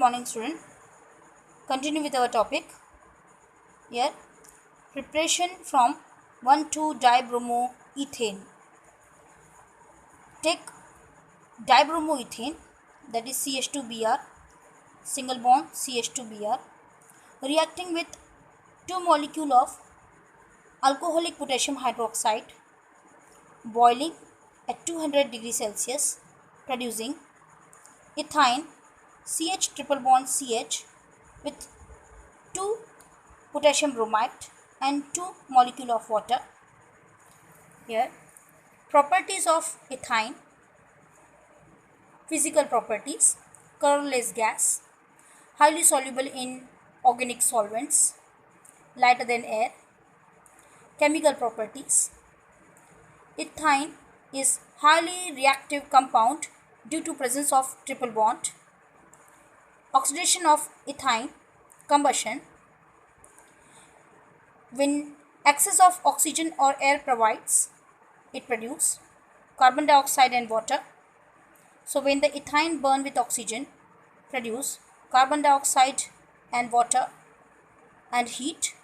Morning, student. Continue with our topic. Here, preparation from 1,2-dibromoethane. Take dibromoethane, that is CH2Br, single bond CH2Br, reacting with two molecule of alcoholic potassium hydroxide, boiling at 200 degrees Celsius, producing ethyne CH triple bond CH with 2 potassium bromide and 2 molecule of water. Here, properties of ethyne: physical properties: colorless gas, highly soluble in organic solvents, lighter than air. Chemical properties: ethyne is highly reactive compound due to presence of triple bond. Oxidation of ethyne: combustion. When excess of oxygen or air provides, it produces carbon dioxide and water. So when the ethyne burn with oxygen, produce carbon dioxide and water and heat.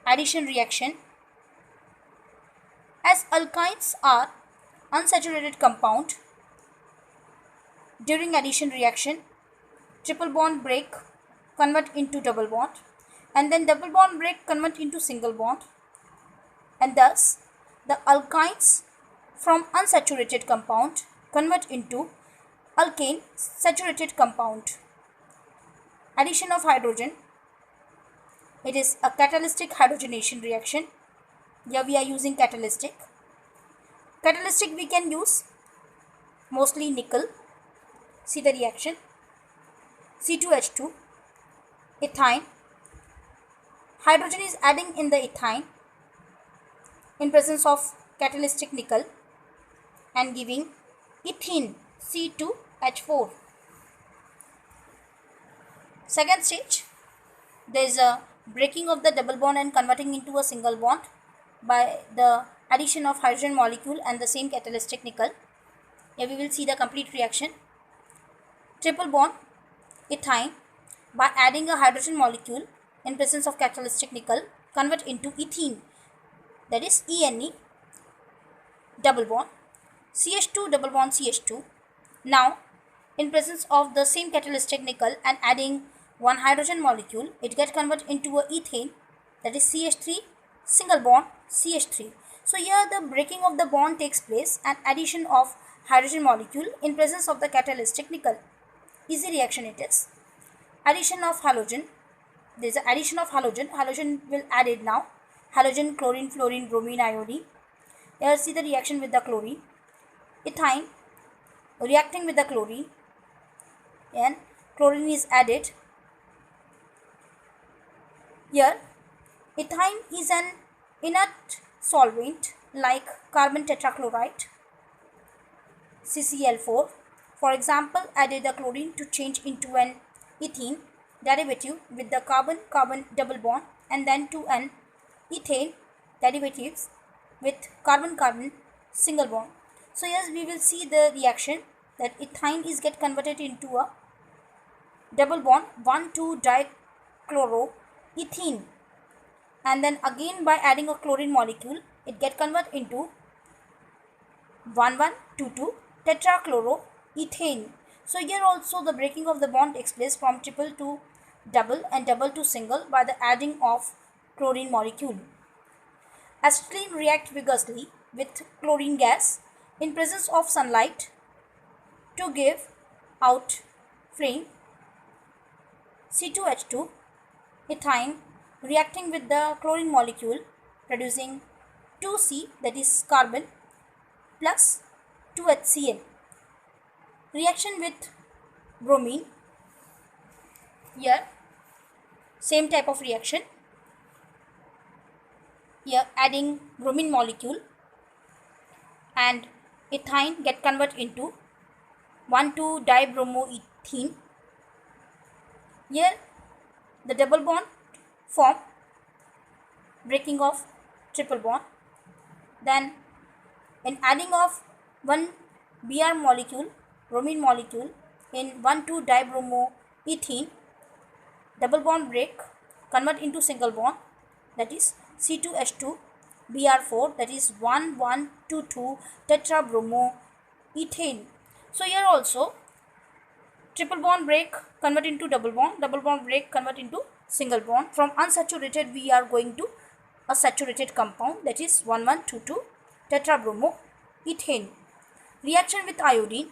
Addition reaction: as alkynes are unsaturated compound, during addition reaction, triple bond break, convert into double bond, and then double bond break convert into single bond, and thus the alkynes from unsaturated compound convert into alkane saturated compound. Addition of hydrogen: it is a catalytic hydrogenation reaction. Here we are using catalytic. Catalytic we can use mostly nickel. See the reaction: C2H2, ethyne, hydrogen is adding in the ethyne in presence of catalytic nickel and giving ethene C2H4. Second stage, there is a breaking of the double bond and converting into a single bond by the addition of hydrogen molecule and the same catalytic nickel. Here we will see the complete reaction. Triple bond ethyne, by adding a hydrogen molecule in presence of catalytic nickel, convert into ethene, that is ENE, double bond CH2 double bond CH2. Now in presence of the same catalytic nickel and adding one hydrogen molecule, it gets converted into a ethane, that is CH3 single bond CH3. So here the breaking of the bond takes place and addition of hydrogen molecule in presence of the catalytic nickel. Easy reaction it is. Addition of halogen: there is addition of halogen will added now. Halogen, chlorine, fluorine, bromine, iodine. Here see the reaction with the chlorine. Ethyne reacting with the chlorine and chlorine is added. Here ethyne is an inert solvent like carbon tetrachloride CCl4. For example, added the chlorine to change into an ethene derivative with the carbon-carbon double bond and then to an ethane derivatives with carbon-carbon single bond. So yes, we will see the reaction that ethyne is get converted into a double bond 1,2-dichloroethene, and then again by adding a chlorine molecule, it get converted into 1,1,2,2 tetrachloroethane. So here also the breaking of the bond takes place from triple to double and double to single by the adding of chlorine molecule. Acetylene react vigorously with chlorine gas in presence of sunlight to give out flame. C2H2, ethyne reacting with the chlorine molecule producing 2C, that is carbon, plus 2HCl. Reaction with bromine: here same type of reaction. Here adding bromine molecule and ethyne get converted into 1,2-dibromoethene. Here the double bond form, breaking of triple bond. Then in adding of one Br molecule, bromine molecule, in 1,2-dibromoethene, double bond break, convert into single bond, that is C2H2 Br4, that is 1,1,2,2 tetrabromoethane. So here also triple bond break convert into double bond break convert into single bond. From unsaturated we are going to a saturated compound, that is 1,1,2,2 tetrabromoethane. Reaction with iodine,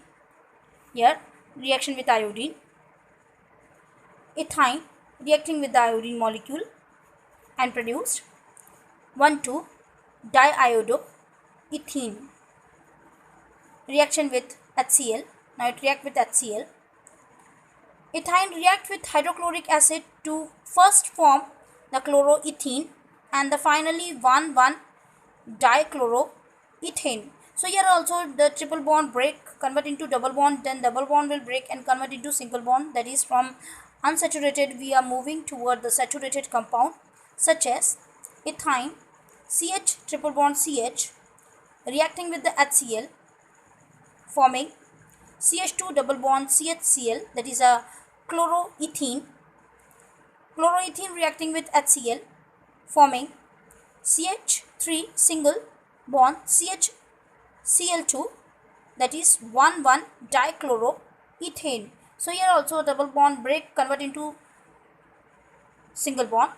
here reaction with iodine, ethyne reacting with the iodine molecule and produced 1,2-diiodoethene. Reaction with HCl, now it react with HCl. Ethyne react with hydrochloric acid to first form the chloroethene and the finally 1,1-dichloroethane. So here also the triple bond break, convert into double bond, then double bond will break and convert into single bond, that is from unsaturated we are moving toward the saturated compound, such as ethyne CH triple bond CH reacting with the HCl forming CH2 double bond CHCl, that is a chloroethene. Chloroethene reacting with HCl forming CH3 single bond CHCl2, that is 1,1-dichloroethane. So here also double bond break convert into single bond.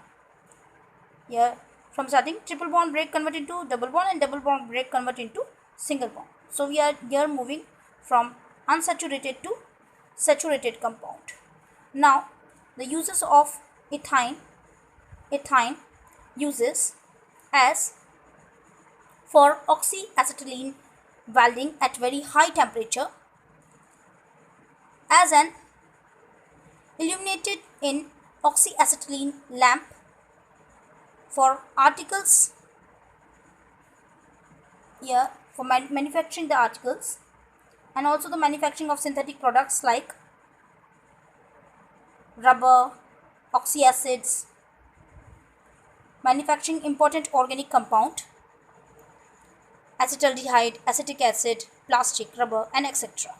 Here from starting triple bond break convert into double bond and double bond break convert into single bond. So we are here moving from unsaturated to saturated compound. Now the uses of ethyne uses as for oxyacetylene welding at very high temperature, as an illuminated in oxyacetylene lamp, for articles, here for manufacturing the articles, and also the manufacturing of synthetic products like rubber, oxyacids, manufacturing important organic compound, acetaldehyde, acetic acid, plastic, rubber, and etc.